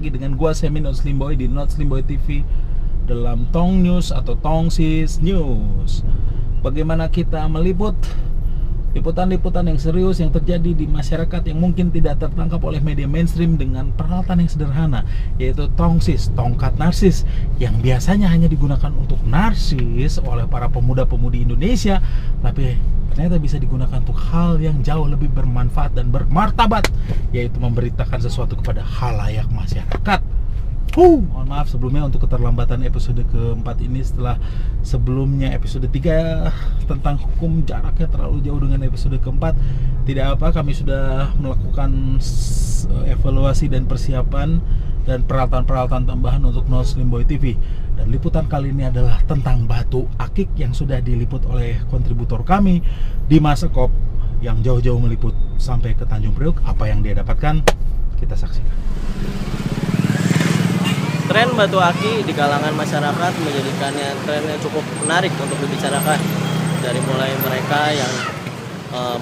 lagi dengan gua Semi Not Slim Boy di Not Slim Boy TV dalam Tong News atau Tongsis News. Bagaimana kita meliput liputan-liputan yang serius yang terjadi di masyarakat yang mungkin tidak tertangkap oleh media mainstream dengan peralatan yang sederhana, yaitu tongsis, tongkat narsis, yang biasanya hanya digunakan untuk narsis oleh para pemuda-pemudi Indonesia, tapi ternyata bisa digunakan untuk hal yang jauh lebih bermanfaat dan bermartabat, yaitu memberitakan sesuatu kepada khalayak masyarakat. Mohon maaf sebelumnya untuk keterlambatan episode keempat ini, setelah sebelumnya episode 3 tentang hukum jaraknya terlalu jauh dengan episode keempat. Tidak apa, kami sudah melakukan evaluasi dan persiapan dan peralatan-peralatan tambahan untuk No Slim Boy TV. Dan liputan kali ini adalah tentang batu akik yang sudah diliput oleh kontributor kami Dimas Ekop yang jauh-jauh meliput sampai ke Tanjung Priok. Apa yang dia dapatkan, kita saksikan. Tren batu aki di kalangan masyarakat menjadikannya tren yang cukup menarik untuk dibicarakan. Dari mulai mereka yang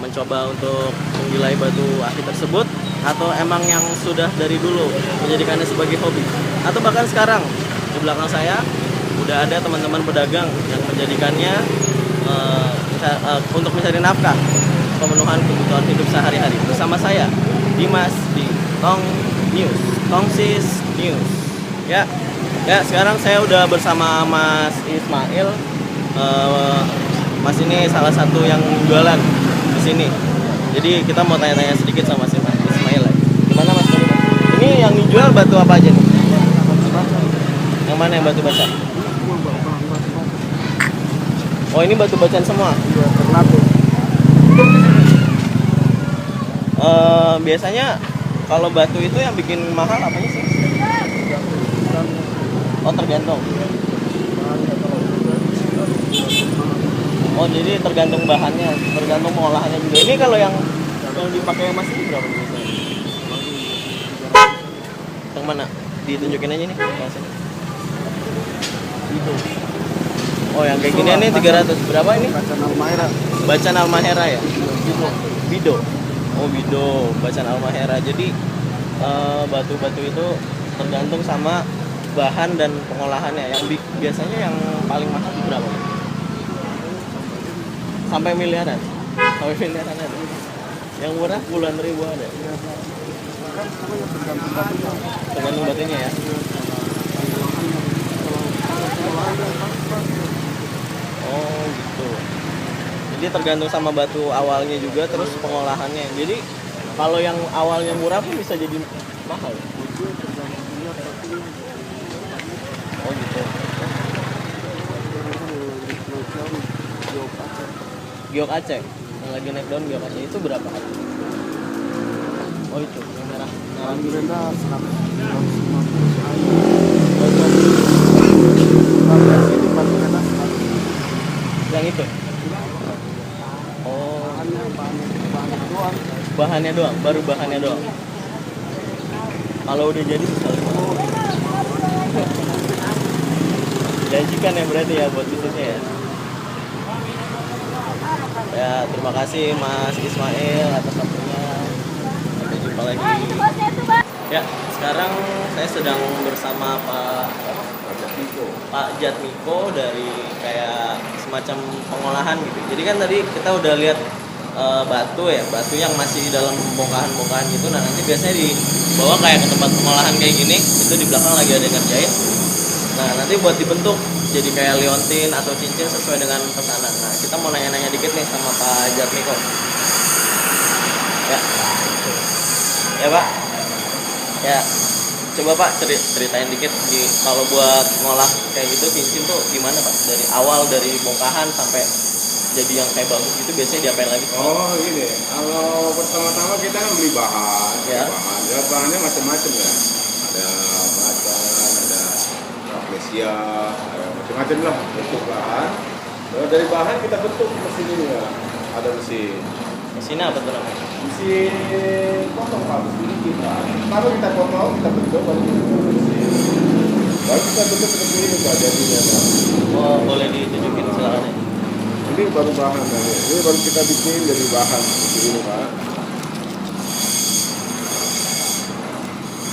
mencoba untuk menggilai batu aki tersebut, atau emang yang sudah dari dulu menjadikannya sebagai hobi, atau bahkan sekarang di belakang saya udah ada teman-teman pedagang yang menjadikannya untuk mencari nafkah, pemenuhan kebutuhan hidup sehari-hari. Bersama saya Dimas di Tong News, Tongsis News. Ya, sekarang saya udah bersama Mas Ismail. Mas ini salah satu yang jualan di sini. Jadi kita mau tanya-tanya sedikit sama Mas Ismail. Gimana Mas? Ini yang dijual batu apa aja nih? Yang mana yang batu bacaan? Oh, ini batu bacaan semua. Biasanya kalau batu itu yang bikin mahal apanya sih? Oh, tergantung. Oh, jadi tergantung bahannya, tergantung pengolahannya juga. Ini kalau yang dipakai Mas ini berapa biasanya? Yang mana? Ditunjukin aja nih. Itu. Oh, yang kayak gini nih 300. Berapa ini? Bacaan Almahera ya? Bido. Oh, Bido, bacaan Almahera. Jadi batu-batu itu tergantung sama bahan dan pengolahannya. Yang biasanya yang paling mahal berapa? Sampai miliaran ada. Yang murah puluhan ribu ada. Tergantung batunya ya. Oh gitu. Jadi tergantung sama batu awalnya juga, terus pengolahannya. Jadi kalau yang awalnya murah pun bisa jadi mahal. Oh gitu. Giok Aceh, yang lagi naik daun Giok Aceh itu berapa? Oh itu, yang merah. Rendah 150. Yang itu? Oh, bahannya doang, baru bahannya doang. Kalau udah jadi janjikan ya berarti ya buat bisnisnya ya. Ya, terima kasih Mas Ismail atas waktunya. Sampai jumpa lagi. Ya, sekarang saya sedang bersama Pak Jatmiko dari kayak semacam pengolahan gitu. Jadi kan tadi kita udah lihat batu yang masih dalam bongkahan-bongkahan gitu. Nah, nanti biasanya dibawa kayak ke tempat pengolahan kayak gini. Itu di belakang lagi ada yang ngerjain. Nah, nanti buat dibentuk jadi kayak liontin atau cincin sesuai dengan pesanan. Nah, kita mau nanya-nanya dikit nih sama Pak Jatmiko. Ya Pak. Ya, coba Pak ceritain dikit kalau buat ngolah kayak gitu cincin tuh gimana Pak? Dari awal, dari bongkahan sampai jadi yang kayak bagus gitu biasanya diapain lagi? Oh gini, kalau pertama-tama kita kan beli bahan, ya. Bahannya macam-macam ya. Ada bacaan, ada magnesia, ada macam-macam lah bentuk bahan. Lalu dari bahan kita bentuk mesin ini ya. Ada Mesinnya apa tuh namanya? mesin potong Pak, mesin kita. Kalau kita potong, kita bentuk, baru kita mesin. Baru kita bentuk seperti ini Pak, jadinya Pak. Oh, boleh ditunjukin silakan ya. Ini baru bahan, ini baru kita bikin jadi bahan seperti ini Pak.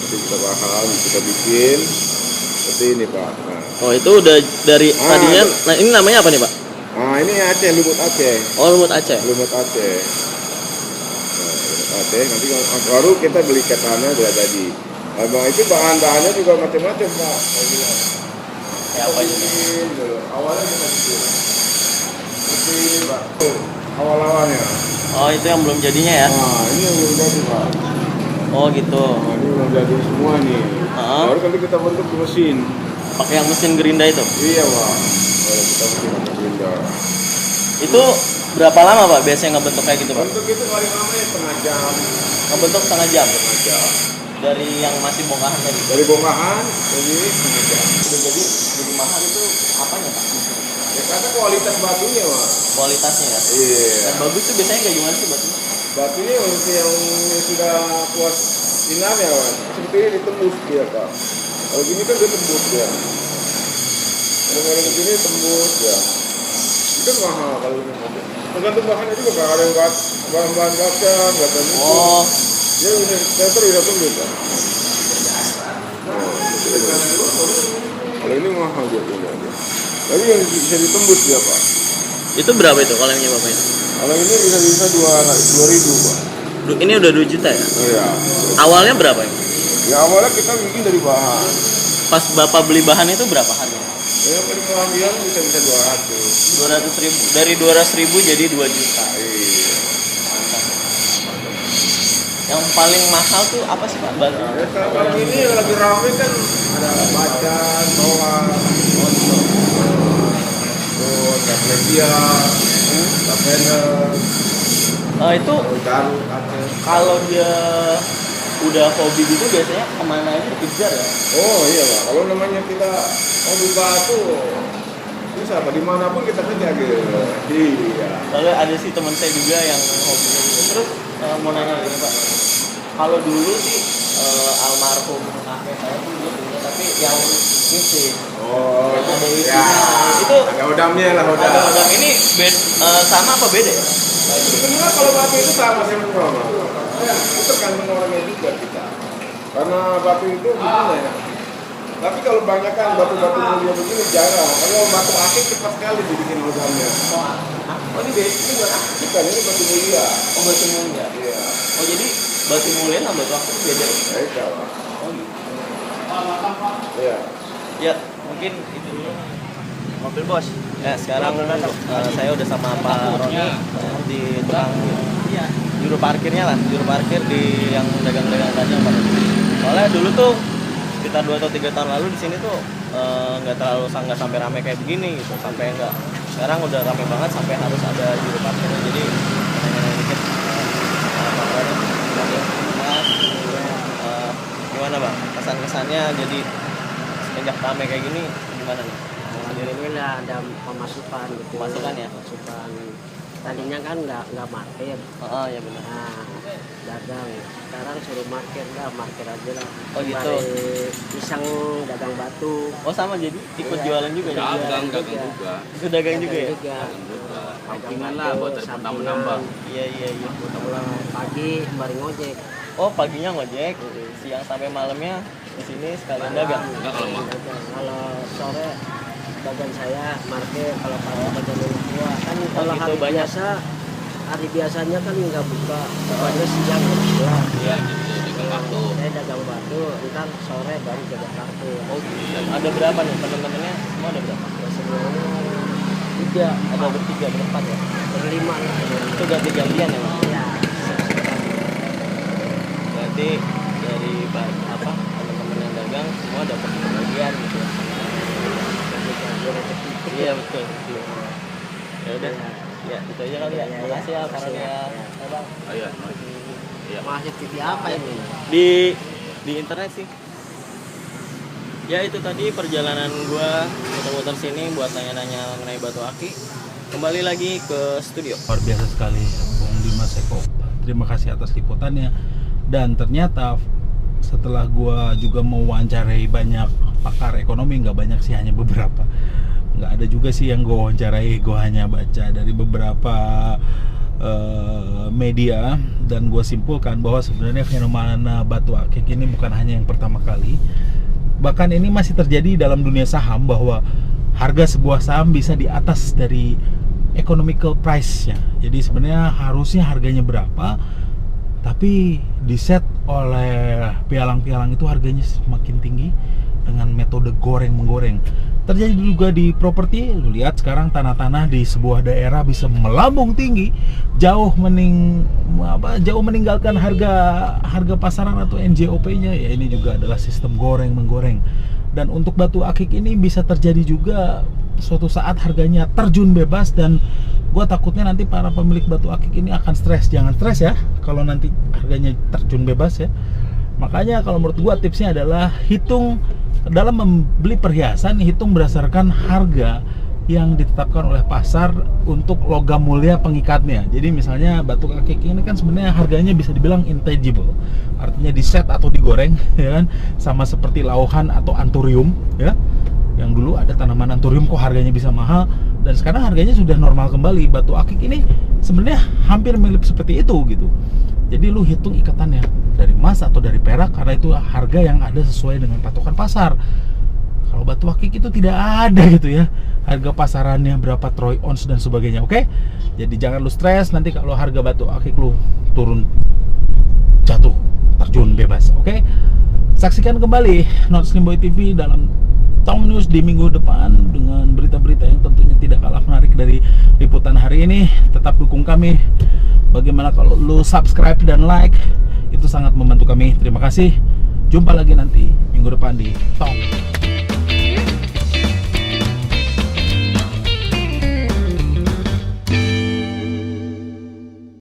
Jadi kita bahan, kita bikin seperti ini Pak. Nah, Oh itu udah dari tadinya. Nah ini namanya apa nih Pak? ini Aceh, lumut Aceh. Oh lumut Aceh. Lumut Aceh. Nah, lumut Aceh. Nanti baru kita beli ketannya udah jadi. Nah, itu bahan-bahannya juga macam-macam Pak. Ya apa aja nih? Bikin dulu. Awalnya kita bikin. Seperti ini Pak. Awal-awalnya. Oh itu yang belum jadinya ya? Nah, ini yang belum jadi Pak. Oh gitu. Nah, ini belum jadi semua nih. Baru nanti kita bentuk di mesin. Pakai yang mesin gerinda itu? Iya Pak. Baru kita bentuk pakai gerinda. Itu berapa lama Pak biasanya ngebentuk kayak gitu Pak? Bentuk itu paling lama ya setengah jam. Ngebentuk setengah jam? Setengah jam. Dari yang masih bongkahan tadi? Dari bongkahan, jadi setengah jam. Udah jadi mahal itu apanya Pak? Ya karena kualitas batunya Pak. Kualitasnya ya? Iya. Dan bagus tuh biasanya kayak gimana sih batunya? Batunya untuk yang sudah puas sinar ya Pak. Seperti ini ditembus dia Pak. Kalau gini kan dia tembus dia. Kalau begini tembus ya. Itu mahal kalau ini. Tergantung bahannya juga Pak. Ada yang bahan kacang, batanya itu. Oh. Dia bisa bisa tembus Pak. Kalau ini mahal dia punya aja. Tapi yang bisa ditembus dia Pak. Itu berapa itu kalau yang Bapak ini? Kalau ini bisa 2.000 Pak. Ini udah 2 juta ya? Iya. Awalnya berapa ya? Ya awalnya kita bikin dari bahan. Pas Bapak beli bahan itu berapa harganya? Ya paling mahal bisa 200. 200.000. Dari 200.000 jadi 2 juta. Iya. Yang paling mahal tuh apa sih Pak? Batu? Ya sekarang ini yang lagi ramai kan ada macan, bawang, terus Malaysia, lavender, Itu garut, Aceh. kalau dia udah hobi gitu biasanya kemana aja dikejar ya? Oh iya Pak, kalau namanya kita hobi batu bisa Pak, dimanapun kita kerja gitu. Iya. Soalnya ada sih teman saya juga yang hobi gitu. Terus mau nanya gini Pak, kalau dulu sih almarhum kakek saya tuh dia punya, tapi yang ini sih Oh yang ada isinya. ya. Itu Ada udangnya lah udang. ada udang ini sama apa beda ya? Sebenarnya kalau batu itu sama semua Pak. Itu tergantung orangnya juga kita. Karena batu itu gimana ya? Tapi kalau banyak kan batu-batu mulia begini jarang. Kalau batu akik cepat sekali dibikin udangnya. Oh ini beda, ini buat apa? Bukan, ini batu mulia. Oh batu mulia. Iya. Oh jadi batu mulia sama batu akik beda ya? Beda Pak. Oh gitu. Iya. Ya mungkin itu dulu mobil bos. Ya sekarang saya udah sama Pak Roni di tukang juru parkirnya lah, juru parkir di yang dagang-dagang tajam Pak. Soalnya dulu tuh sekitar 2 atau 3 tahun lalu di sini tuh nggak nggak sampai ramai kayak begini gitu, sampai nggak. Sekarang udah ramai banget sampai harus ada juru parkirnya. Jadi nanya dikit Pak Roni, gimana Bang kesan-kesannya jadi semenjak ramai kayak gini gimana nih? Alhamdulillah ada pemasukan gitu. Pemasukan ya? Pemasukan. Tadinya kan nggak market. Oh ya benar. Nah, dagang. Sekarang suruh market aja lah. Oh gitu. Pisang dagang batu. Oh sama jadi ikut jualan juga ya? Dagang juga. Ikut dagang juga ya? Pancingan lah buat menambah. Iya. Kalau pagi bareng ngojek. Oh paginya ngojek, siang sampai malamnya di sini sekalian dagang. Enggak kalau mau. Kalau sore dagang saya market, kalau pagi dagang orang tua. Kan kalau gitu, hari banyak. biasa, hari biasanya kan nggak buka. Pokoknya siang buka. Iya, gitu dagang batu. Saya dagang batu, ntar sore baru jaga kartu. Oh gitu. Ada berapa nih teman-temannya? Semua ada berapa? Semuanya Ada bertiga, berempat ya? berlima lah. Itu ganti-gantian ya Mas? Ya, Berarti dari teman-teman yang dagang semua dapat bagian gitu ya? Iya betul. Ya udah. Ya itu aja kali ya. Makasih ya Pak Roni ya. Bang. Iya. Iya. masih TV apa ini? Di internet sih. Ya itu tadi perjalanan gua muter-muter sini buat nanya-nanya mengenai batu aki. Kembali lagi ke studio. Luar biasa sekali Bung Dimas Eko. Terima kasih atas liputannya. Dan ternyata setelah gua juga mewawancarai banyak pakar ekonomi, nggak banyak sih, hanya beberapa. Nggak ada juga sih yang gua wawancarai, gua hanya baca dari beberapa media, dan gue simpulkan bahwa sebenarnya fenomena batu akik ini bukan hanya yang pertama kali. Bahkan ini masih terjadi dalam dunia saham, bahwa harga sebuah saham bisa di atas dari economical price-nya. Jadi sebenarnya harusnya harganya berapa, tapi diset oleh pialang-pialang itu harganya semakin tinggi dengan metode goreng-menggoreng. Terjadi juga di properti. Lu lihat sekarang tanah-tanah di sebuah daerah bisa melambung tinggi, jauh meninggalkan harga pasaran atau NJOP-nya. Ya, ini juga adalah sistem goreng-menggoreng. Dan untuk batu akik ini bisa terjadi juga suatu saat harganya terjun bebas, dan gue takutnya nanti para pemilik batu akik ini akan stres. Jangan stres ya kalau nanti harganya terjun bebas ya. Makanya kalau menurut gue tipsnya adalah hitung dalam membeli perhiasan, hitung berdasarkan harga yang ditetapkan oleh pasar untuk logam mulia pengikatnya. Jadi misalnya batu akik ini kan sebenarnya harganya bisa dibilang intangible, artinya diset atau digoreng, ya kan, sama seperti lauhan atau anturium, ya. Yang dulu ada tanaman anturium kok harganya bisa mahal, dan sekarang harganya sudah normal kembali. Batu akik ini sebenarnya hampir mirip seperti itu gitu. Jadi lu hitung ikatannya dari emas atau dari perak, karena itu harga yang ada sesuai dengan patokan pasar. Kalau batu akik itu tidak ada gitu ya, harga pasarannya berapa troy ounce dan sebagainya. Oke, jadi jangan lu stres nanti kalau harga batu akik lu turun, jatuh, terjun bebas. Oke, saksikan kembali Not Slim Boy TV dalam Tong News di minggu depan dengan berita-berita yang tentunya tidak kalah menarik dari liputan hari ini. Tetap dukung kami. Bagaimana kalau lu subscribe dan like? Itu sangat membantu kami. Terima kasih. Jumpa lagi nanti minggu depan di Tong.